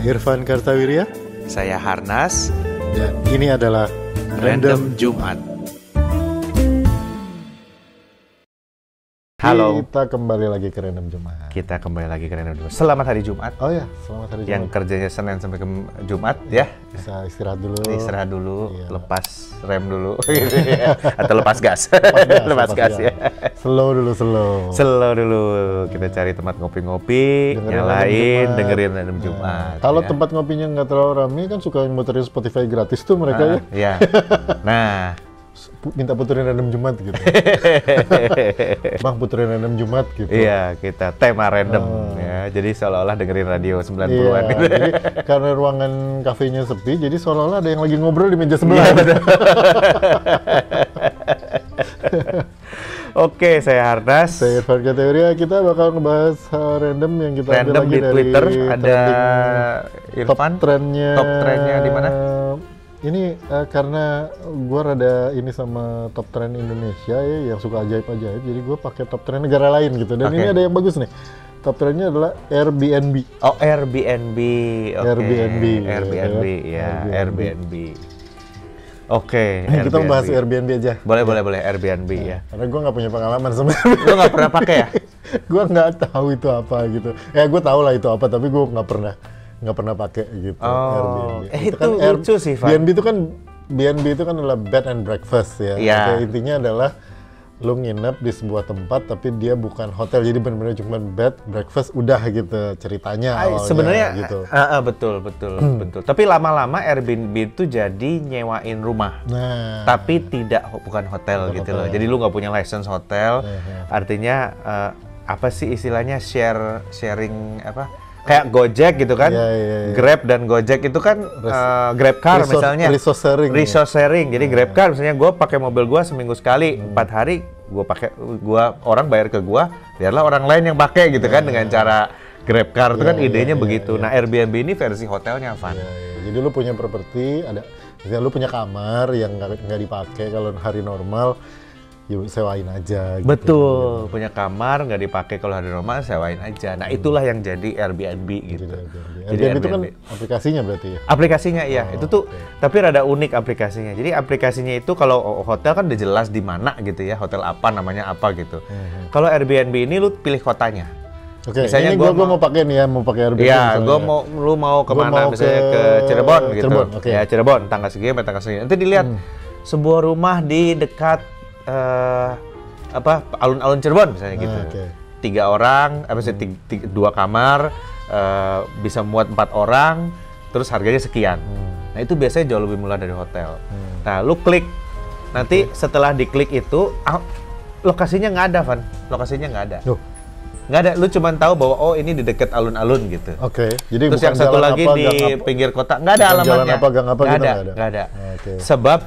Saya Irfan Kartawirya. Saya Harnas. Dan ini adalah Random Jumat. Halo. Kita kembali lagi ke Random Jumat. Selamat hari Jumat. Oh ya, selamat hari Jumat. Yang kerjanya Senin sampai ke Jumat ya. Bisa istirahat dulu. Iya. Lepas rem dulu. Atau lepas gas. Lepas gas ya. Slow dulu. Kita cari tempat ngopi-ngopi, nyalain, dengerin Random Jumat. Kalau tempat ngopinya nggak terlalu ramai kan suka muterin Spotify gratis tuh mereka ya. Iya. Nah, minta puterin Random Jumat gitu. Bang, puterin Random Jumat gitu. Iya, kita tema random ya. Jadi seolah-olah dengerin radio 90-an gitu. Jadi karena ruangan kafenya sepi, jadi seolah-olah ada yang lagi ngobrol di meja sebelah. Oke, saya Harnas. Saya Irfan Kartawirya. Kita bakal ngebahas random yang kita ambil lagi di dari Twitter. Ada Irfan. Top trendnya di mana? Ini karena gue rada ini sama top trend Indonesia ya, yang suka ajaib-ajaib, jadi gue pakai top trend negara lain gitu. Dan ini ada yang bagus nih. Top trendnya adalah Airbnb. Oh, Airbnb. Okay. Airbnb. Oke. Kita bahas Airbnb aja. Boleh Airbnb ya. Karena gue nggak punya pengalaman sama Airbnb. Lo nggak pernah pakai ya? Gue nggak tahu itu apa gitu. Ya gue tahu lah itu apa, tapi gue nggak pernah pakai gitu. Airbnb. Itu kan lucu sih, Van. BNB itu kan adalah bed and breakfast ya. Intinya adalah lu nginep di sebuah tempat tapi dia bukan hotel, jadi benar-benar cuma bed breakfast udah gitu ceritanya awalnya. Sebenarnya gitu. Betul. Tapi lama-lama Airbnb itu jadi nyewain rumah. Nah, tapi bukan hotel gitu loh. Jadi lu nggak punya license hotel. Artinya apa sih istilahnya sharing apa? Kayak Gojek gitu kan, Grab dan Gojek itu kan Grab Car misalnya, resource sharing. Jadi Grab Car misalnya gue pakai mobil gue seminggu sekali, 4 hari gue orang bayar ke gue, biarlah orang lain yang pakai gitu kan dengan cara Grab Car itu kan idenya begitu. Nah, Airbnb ini versi hotelnya, Van. Jadi lu punya properti, misalnya lu punya kamar yang nggak dipakai kalau hari normal. Yuk, sewain aja. Gitu. Betul, punya kamar nggak dipakai kalau hari normal, sewain aja. Nah, itulah yang jadi Airbnb gitu. Jadi Airbnb itu kan aplikasinya berarti ya? Aplikasinya iya, itu tuh tapi rada unik aplikasinya. Jadi aplikasinya itu kalau hotel kan udah jelas di mana gitu ya, hotel apa namanya apa gitu. Kalau Airbnb ini lu pilih kotanya. Misalnya gue mau pakai nih ya, mau pakai Airbnb. Iya, lu mau kemana misalnya ke Cirebon gitu. Ya Cirebon, tanggal segini sampai tanggal segini. Nanti dilihat sebuah rumah di dekat alun-alun Cirebon misalnya gitu. 3 orang, dua kamar, bisa muat 4 orang, terus harganya sekian. Nah, itu biasanya jauh lebih murah dari hotel. Nah, lu klik, nanti setelah diklik itu lokasinya nggak ada, Van. Lokasinya nggak ada. Nggak ada, lu cuma tahu bahwa ini di dekat alun-alun gitu. Jadi terus yang satu lagi di pinggir kota nggak ada alamatnya. Nggak ada. Sebab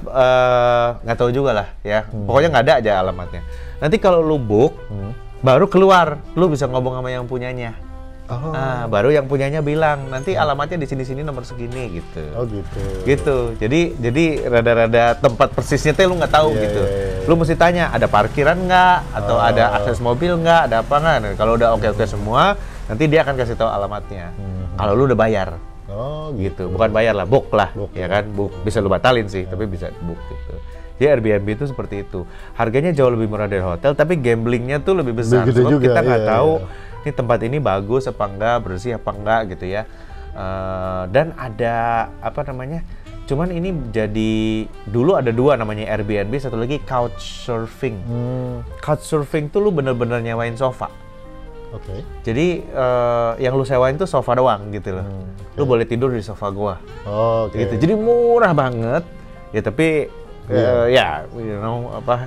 nggak tahu juga lah ya. Pokoknya nggak ada aja alamatnya. Nanti kalau lu book, baru keluar, lu bisa ngomong sama yang punyanya. Baru yang punyanya bilang nanti alamatnya di sini nomor segini gitu. Gitu. Jadi rada-rada tempat persisnya tuh lu nggak tahu gitu. Lu mesti tanya ada parkiran nggak atau ada akses mobil nggak, ada apa nggak. Nah, kalau udah oke semua, nanti dia akan kasih tahu alamatnya. Kalau lu udah bayar. Gitu. Bukan bayar lah, book lah, ya kan? Book. Bisa lu batalin sih, tapi bisa book gitu. Jadi Airbnb itu seperti itu. Harganya jauh lebih murah dari hotel, tapi gamblingnya tuh lebih besar. Sebab kita nggak tahu ini tempat ini bagus apa enggak, bersih apa enggak gitu ya. Dan ada cuman ini jadi dulu ada 2 namanya Airbnb, satu lagi Couchsurfing. Couchsurfing tuh lu bener-bener nyewain sofa. Jadi yang lu sewain tuh sofa doang gitu loh. Lu boleh tidur di sofa gua. Gitu. Jadi murah banget. Ya tapi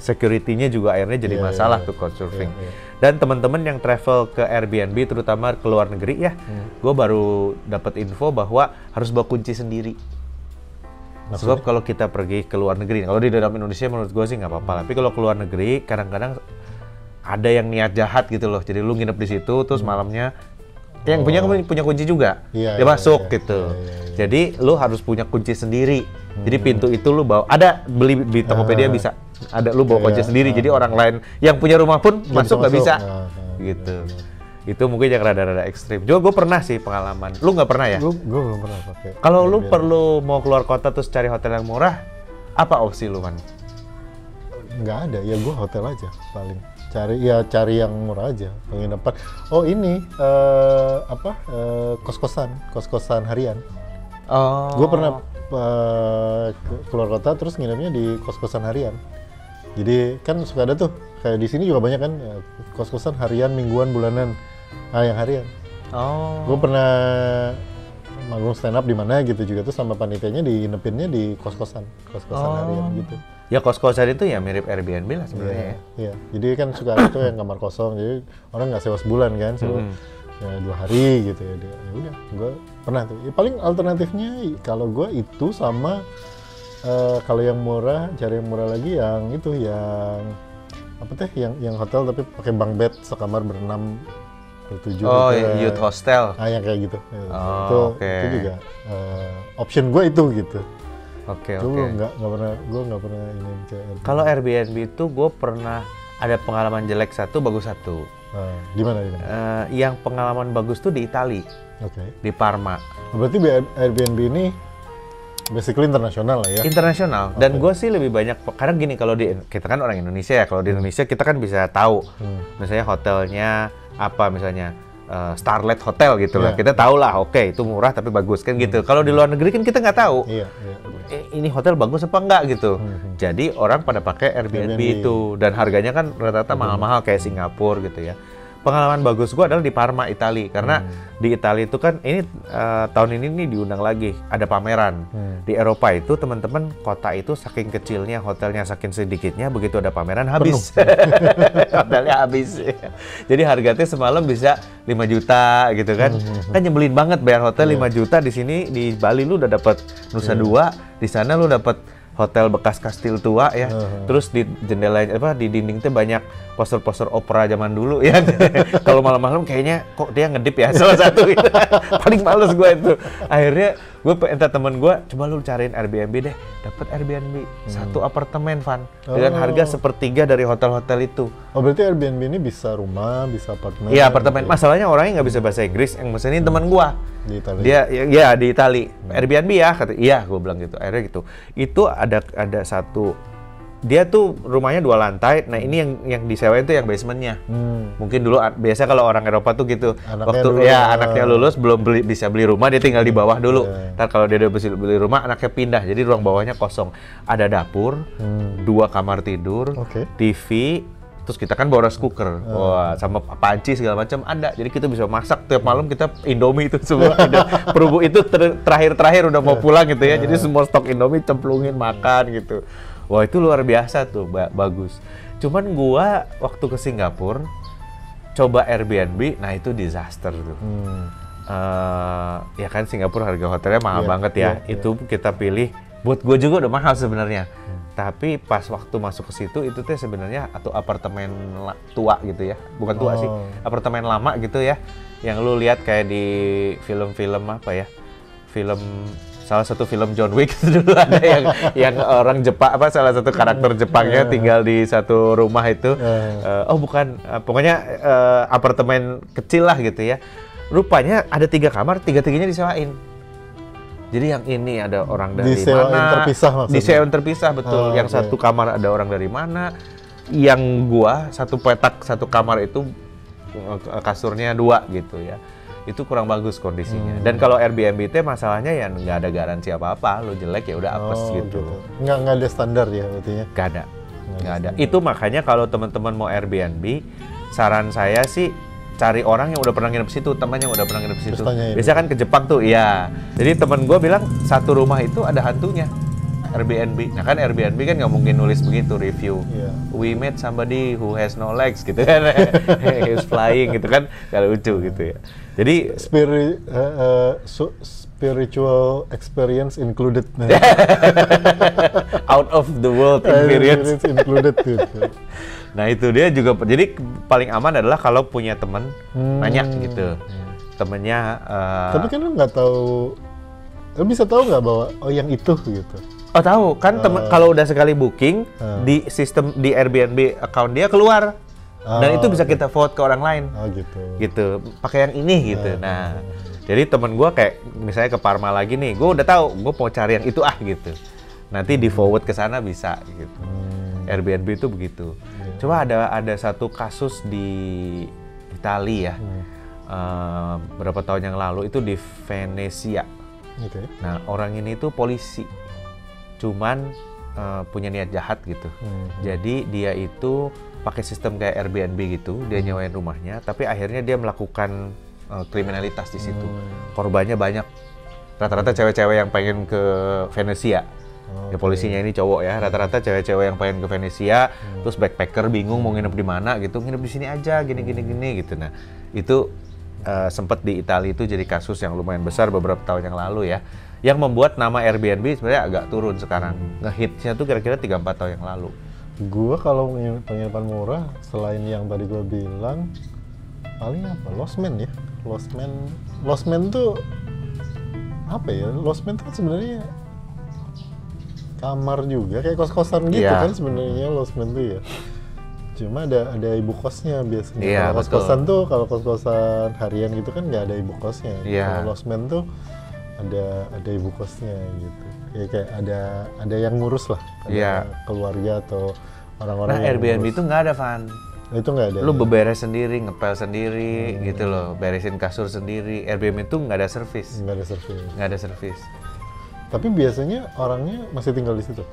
security-nya juga akhirnya jadi masalah tuh Couchsurfing. Dan teman-teman yang travel ke Airbnb terutama ke luar negeri ya, gue baru dapat info bahwa harus bawa kunci sendiri. Sebab kalau kita pergi ke luar negeri, kalau di dalam Indonesia menurut gue sih nggak apa-apa. Tapi kalau ke luar negeri, kadang-kadang ada yang niat jahat gitu loh. Jadi lu nginep di situ, terus malamnya yang punya kunci juga, dia masuk gitu. Jadi lu harus punya kunci sendiri. Jadi pintu itu lu bawa, beli di Tokopedia bisa. Ada lu bawa kunci sendiri. Jadi orang lain yang punya rumah pun masuk nggak bisa. Gitu. Itu mungkin yang rada-rada ekstrim. Juga gue pernah sih pengalaman. Lu nggak pernah ya? Gue belum pernah pakai. Kalau lu perlu mau keluar kota terus cari hotel yang murah, apa opsi lu, Man? Nggak ada, ya gue hotel aja paling. Cari yang murah aja, penginapan. Oh ini kos-kosan harian. Oh. Gue pernah keluar kota terus nginepnya di kos-kosan harian. Jadi kan suka ada tuh, kayak di sini juga banyak kan kos-kosan harian, mingguan, bulanan. Yang harian. Oh. Gue pernah manggung stand up di mana gitu juga tuh sama panitianya diinepinnya di kos-kosan harian gitu. Ya kos-kosan itu ya mirip Airbnb lah sebenarnya. Iya. Jadi kan suka ada tuh yang kamar kosong, jadi orang nggak sewa sebulan kan, ya 2 hari gitu ya. Ya udah, gue pernah tuh. Ya, paling alternatifnya kalau gue itu sama kalau yang murah, cari yang murah lagi yang itu yang apa teh? Yang hotel tapi pakai bunk bed sekamar berenam bertujuh. Oh, gitu, youth hostel. Yang kayak gitu. Oh, itu juga option gue itu gitu. Oke. Gue nggak pernah ini. Kalau Airbnb itu gue pernah ada pengalaman jelek satu, bagus satu. Di mana? Yang pengalaman bagus tuh di Itali. Di Parma. Berarti Airbnb ini basically internasional lah ya? Internasional. Dan gue sih lebih banyak, karena gini, kalau kita kan orang Indonesia ya, kalau di Indonesia kita kan bisa tahu, misalnya hotelnya apa, misalnya Starlet Hotel gitu lah, kita tahu lah, oke, itu murah tapi bagus kan gitu. Kalau di luar negeri kan kita nggak tahu, ini hotel bagus apa enggak gitu. Jadi orang pada pakai Airbnb itu, dan harganya kan rata-rata mahal-mahal kayak Singapura gitu ya. Pengalaman bagus gue adalah di Parma, Itali, karena di Itali itu kan ini tahun ini nih diundang lagi, ada pameran. Di Eropa itu teman-teman, kota itu saking kecilnya, hotelnya saking sedikitnya, begitu ada pameran habis. Hotelnya habis. Jadi harganya semalam bisa 5 juta gitu kan. Kan nyebelin banget bayar hotel 5 juta, di sini di Bali lu udah dapat Nusa Dua, di sana lu dapat hotel bekas kastil tua ya. Terus di jendela di dinding tuh banyak poster-poster opera zaman dulu ya. Kalau malam-malam kayaknya kok dia ngedip ya, salah satu gitu. Paling males gue itu. Akhirnya gue minta temen gue, coba lu cariin Airbnb deh. Dapat Airbnb, 1 apartemen, Van, dengan harga 1/3 dari hotel-hotel itu. Oh, berarti Airbnb ini bisa rumah, bisa apartemen? Iya, apartemen. Masalahnya orangnya nggak bisa bahasa Inggris, yang mesenin teman gue. Di Itali? Dia di Itali. Airbnb ya, kata, iya, gue bilang gitu. Akhirnya gitu. Itu ada satu, dia tuh rumahnya 2 lantai. Nah ini yang disewain tuh yang basementnya. Mungkin dulu biasa kalau orang Eropa tuh gitu. Anaknya lulus belum bisa beli rumah, dia tinggal di bawah dulu. Ntar kalau dia udah bisa beli rumah, anaknya pindah. Jadi ruang bawahnya kosong. Ada dapur, 2 kamar tidur, TV. Terus kita kan bawa rice cooker, sama panci segala macam ada. Jadi kita bisa masak tiap malam, kita Indomie itu semua. Perubuk itu terakhir udah mau pulang gitu ya. Jadi semua stok Indomie cemplungin makan gitu. Wah, itu luar biasa tuh, bagus. Cuman gua waktu ke Singapura coba Airbnb, nah itu disaster tuh. Ya kan Singapura harga hotelnya mahal banget ya. Itu kita pilih, buat gua juga udah mahal sebenarnya. Tapi pas waktu masuk ke situ itu tuh sebenarnya atau apartemen tua gitu ya, bukan tua sih, apartemen lama gitu ya, yang lu lihat kayak di film-film apa ya, salah satu film John Wick dulu ada yang orang Jepang salah satu karakter Jepangnya tinggal di satu rumah itu, pokoknya apartemen kecil lah gitu ya, rupanya ada 3 kamar, 3-3-nya disewain. Jadi yang ini ada orang dari mana? Disewain terpisah betul. Yang satu kamar ada orang dari mana? Yang gua satu petak satu kamar itu kasurnya 2 gitu ya. Itu kurang bagus kondisinya. Dan kalau Airbnb itu masalahnya ya nggak ada garansi apa-apa. Lo jelek ya udah apes gitu. Nggak ada standar ya artinya? Nggak ada. Itu makanya kalau teman-teman mau Airbnb, saran saya sih cari orang yang udah pernah nginep situ, teman yang udah pernah nginep situ. Biasa kan ke Jepang tuh, iya. Jadi teman gue bilang satu rumah itu ada hantunya, Airbnb. Nah kan Airbnb kan nggak mungkin nulis begitu review. We met somebody who has no legs gitu kan, he's flying gitu kan, kalau lucu gitu ya. Jadi spiritual experience included. Out of the world experience included gitu. Nah itu dia juga, jadi paling aman adalah kalau punya temen nanya gitu, temennya. Tapi kan lu nggak tahu, lu bisa tahu nggak bahwa yang itu gitu? Oh tahu kan, kalau udah sekali booking di sistem di Airbnb account dia keluar. Dan itu bisa kita vote ke orang lain. Gitu. Gitu. Pakai yang ini gitu. Nah, jadi temen gue kayak misalnya ke Parma lagi nih, gue udah tahu gue mau cari yang itu gitu. Nanti di forward ke sana bisa gitu. Airbnb itu begitu. Coba ada satu kasus di Italia ya. Berapa tahun yang lalu itu di Venesia. Nah, orang ini tuh polisi. Cuman punya niat jahat gitu. Jadi dia itu pakai sistem kayak Airbnb gitu, dia nyewain rumahnya, tapi akhirnya dia melakukan kriminalitas di situ. Korbannya banyak. Rata-rata cewek-cewek yang pengen ke Venesia. Ya polisinya ini cowok ya, rata-rata cewek-cewek yang pengen ke Venesia, terus backpacker bingung mau nginep di mana gitu, nginep di sini aja, gini gitu. Nah, itu sempat di Italia itu jadi kasus yang lumayan besar beberapa tahun yang lalu ya. Yang membuat nama Airbnb sebenarnya agak turun sekarang. Ngehitsnya tuh kira-kira 3-4 tahun yang lalu. Gua kalau penginapan murah, selain yang tadi gua bilang, paling apa? Lost Man ya. Lost Man tuh apa ya? Lost Man tuh sebenarnya kamar juga, kayak kos-kosan gitu kan sebenarnya Lost Man tuh ya. Cuma ada ibu kosnya biasanya. Kalau kos-kosan tuh, kalau kos-kosan harian gitu kan nggak ada ibu kosnya. Kalau Lost Man tuh ada ibu kosnya gitu. Kayak ada yang ngurus lah, ada keluarga atau orang-orang. Nah, Airbnb itu nggak ada, Van. Itu nggak ada. Lu beberes sendiri, ngepel sendiri, gitu loh, beresin kasur sendiri. Airbnb itu nggak ada servis. Nggak ada servis. Tapi biasanya orangnya masih tinggal di situ?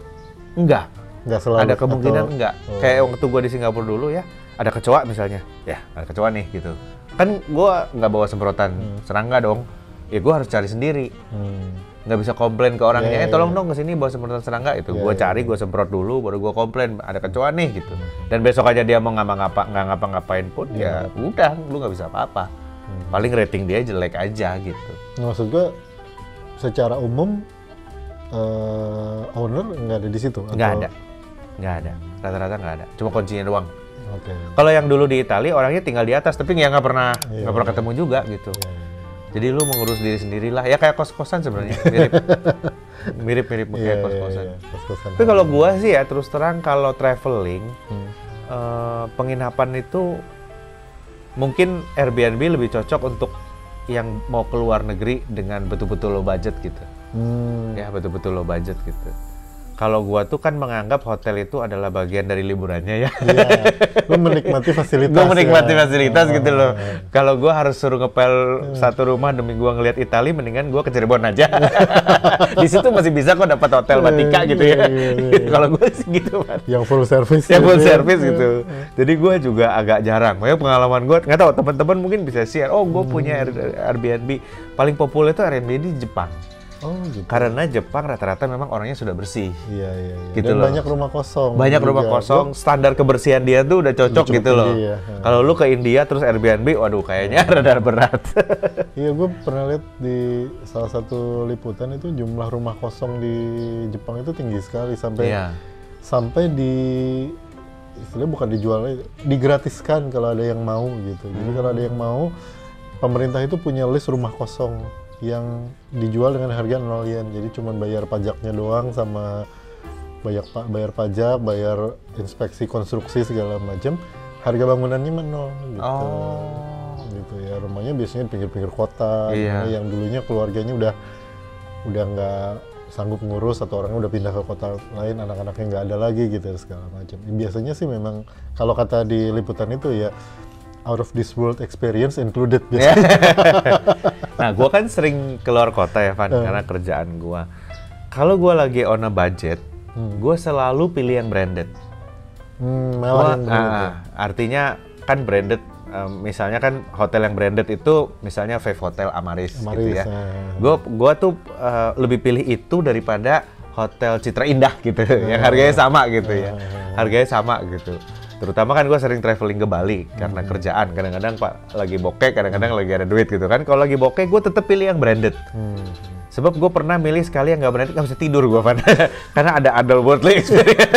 Enggak. Nggak selalu. Ada kemungkinan enggak. Kayak waktu gua di Singapura dulu ya, ada kecoa misalnya. Ya, ada kecoa nih gitu. Kan gua nggak bawa semprotan serangga dong. Ya gua harus cari sendiri. Nggak bisa komplain ke orangnya, tolong dong kesini bawa semprotan serangga itu. Gue cari, gue semprot dulu, baru gue komplain ada kecoa nih gitu. Dan besok aja dia mau nggak ngapa-ngapain pun ya udah, lu nggak bisa apa-apa. Paling rating dia jelek aja gitu. Maksud gue, secara umum owner nggak ada di situ? Nggak ada. Rata-rata nggak ada. Cuma kuncinya doang. Kalau yang dulu di Italia orangnya tinggal di atas, tapi nggak pernah ketemu juga gitu. Jadi lu mengurus diri sendirilah, ya kayak kos-kosan sebenarnya, mirip kayak kos-kosan. Tapi kalau gua sih ya terus terang kalau traveling, penginapan itu mungkin Airbnb lebih cocok untuk yang mau keluar negeri dengan betul-betul low budget gitu. Ya betul-betul low budget gitu. Kalau gua tuh kan menganggap hotel itu adalah bagian dari liburannya ya. Lu menikmati fasilitas. Gua menikmati fasilitas gitu loh. Kalau gua harus suruh ngepel satu rumah demi gua ngelihat Italia, mendingan gua ke Cirebon aja. Di situ masih bisa kok dapat hotel Batika gitu ya. Kalau gua sih gitu, Pak. Yang full service. Yang full service gitu. Jadi gua juga agak jarang. Makanya pengalaman gua nggak tahu teman-teman mungkin bisa share. Oh, gua punya Airbnb. Paling populer itu Airbnb di Jepang. Gitu. Karena Jepang rata-rata memang orangnya sudah bersih. Iya. Gitu Dan loh. banyak rumah kosong. Banyak rumah kosong, standar kebersihan dia tuh udah cocok gitu loh. Kalau lu ke India terus Airbnb, waduh kayaknya rada berat. Iya, gue pernah lihat di salah satu liputan itu jumlah rumah kosong di Jepang itu tinggi sekali sampai istilahnya bukan dijual, digratiskan kalau ada yang mau gitu. Jadi kalau ada yang mau, pemerintah itu punya list rumah kosong yang dijual dengan harga 0 yen, jadi cuma bayar pajaknya doang sama bayar pajak, bayar inspeksi konstruksi segala macam, harga bangunannya mah 0 gitu. Gitu ya, rumahnya biasanya pinggir-pinggir kota, yang dulunya keluarganya udah nggak sanggup ngurus atau orangnya udah pindah ke kota lain, anak-anaknya nggak ada lagi gitu segala macam. Biasanya sih memang kalau kata di liputan itu ya out of this world experience included biasanya. Nah, gue kan sering keluar kota ya, Van, karena kerjaan gue. Kalau gue lagi on a budget, gue selalu pilih yang branded. Artinya kan branded, misalnya kan hotel yang branded itu, misalnya Five Hotel Amaris gitu ya. Gue tuh lebih pilih itu daripada hotel Citra Indah gitu, yang harganya sama gitu ya. Harganya sama gitu. Terutama kan gue sering traveling ke Bali karena kerjaan. Kadang-kadang Pak lagi bokeh, kadang-kadang lagi ada duit gitu kan. Kalau lagi bokeh gue tetap pilih yang branded. Sebab gue pernah milih sekali yang nggak branded, nggak bisa tidur gue, Van. Karena ada otherworldly experience.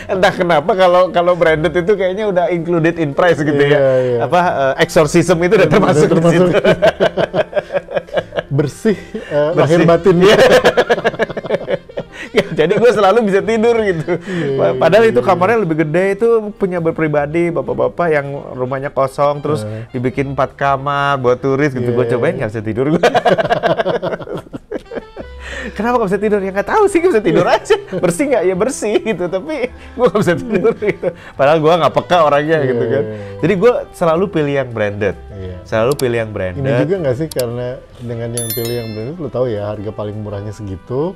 Entah kenapa kalau branded itu kayaknya udah included in price gitu ya. Exorcism itu udah termasuk di situ. Bersih, lahir batin. Jadi gue selalu bisa tidur gitu. Padahal itu kamarnya lebih gede, itu punya berpribadi, bapak-bapak yang rumahnya kosong, terus dibikin 4 kamar buat turis gitu. Gue cobain nggak bisa tidur gue. Kenapa gak bisa tidur? Ya nggak tahu sih, gak bisa tidur aja. Bersih nggak? Ya bersih gitu. Tapi gue gak bisa tidur gitu. Padahal gue nggak peka orangnya gitu kan. Jadi gue selalu pilih yang branded. Selalu pilih yang branded. Ini juga nggak sih karena dengan yang pilih yang branded, lo tahu ya harga paling murahnya segitu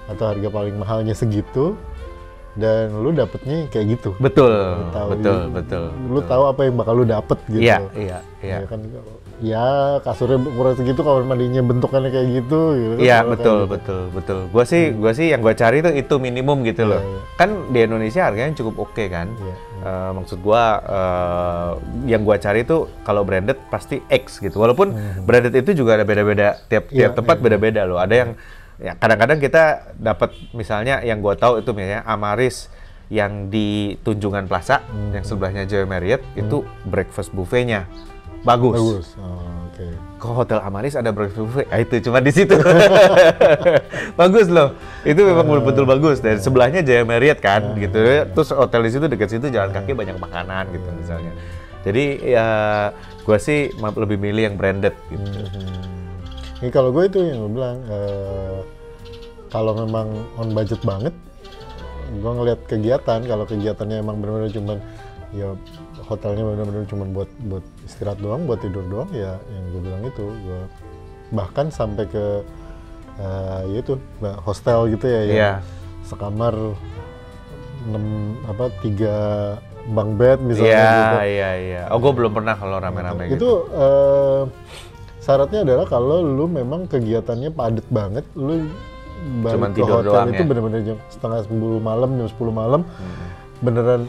atau harga paling mahalnya segitu, dan lu dapetnya kayak gitu. Betul, betul. Lu tahu apa yang bakal lu dapet gitu. Iya. Ya kan, ya kasurnya murah segitu, kamar mandinya bentukannya kayak gitu. Iya, betul. Gua sih yang gua cari itu minimum gitu loh. Kan di Indonesia harganya cukup oke kan. Maksud gua yang gua cari itu kalau branded pasti X gitu. Walaupun branded itu juga ada beda-beda, tiap tempat beda-beda loh. Ada yang ya kadang-kadang kita dapat, misalnya yang gua tahu itu misalnya Amaris yang di Tunjungan Plaza yang sebelahnya Joy Marriott itu breakfast buffet-nya bagus. Ke Hotel Amaris ada breakfast buffet, itu cuma di situ. Bagus loh, itu memang betul-betul bagus. Dan sebelahnya Joy Marriott kan gitu. Terus hotel di situ, dekat situ jalan kaki banyak makanan gitu misalnya. Jadi ya gua sih lebih milih yang branded gitu. Ini kalau gue itu yang gue bilang, kalau memang on budget banget, gue ngeliat kegiatan, kalau kegiatannya emang benar-benar cuman ya hotelnya benar-benar cuman buat istirahat doang, buat tidur doang, ya yang gue bilang itu, gue bahkan sampai ke yaitu hostel gitu ya, yang sekamar 3 bunk bed misalnya gitu. Iya. Oh, gue belum pernah kalau rame-rame gitu. Itu syaratnya adalah kalau lu memang kegiatannya padat banget, lu balik ke hotel itu bener-bener jam setengah 10 malam, jam 10 malam, beneran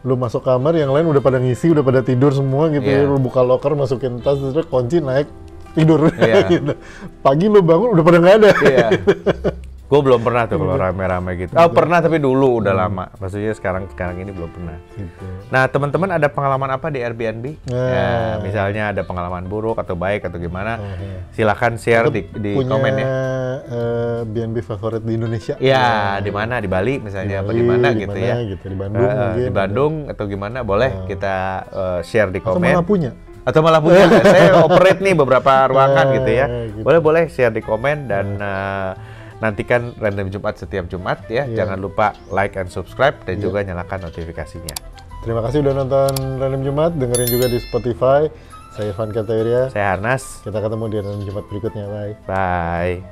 lu masuk kamar, yang lain udah pada ngisi, udah pada tidur semua gitu ya, lu buka loker, masukin tas, terus kunci, naik, tidur gitu. Pagi lu bangun udah pada nggak ada. Gue belum pernah tuh kalau rame-rame gitu. Oh, pernah tapi dulu udah lama. Maksudnya sekarang ini belum pernah. Gitu. Nah, teman-teman ada pengalaman apa di Airbnb? Ya, misalnya ada pengalaman buruk atau baik atau gimana? Silakan share di komen ya. B&B favorit di Indonesia? Ya, di mana? Di Bali misalnya, apa di mana gitu ya? Gitu, di Bandung mungkin. Di Bandung atau gimana? Boleh kita share di komen. Atau malah punya. Saya operate nih beberapa ruangan gitu ya. Boleh share di komen dan nantikan Random Jumat setiap Jumat ya. Jangan lupa like and subscribe dan juga nyalakan notifikasinya. Terima kasih udah nonton Random Jumat, dengerin juga di Spotify. Saya Irfan Kartawirya. Saya Harnas. Kita ketemu di Random Jumat berikutnya. Bye. Bye.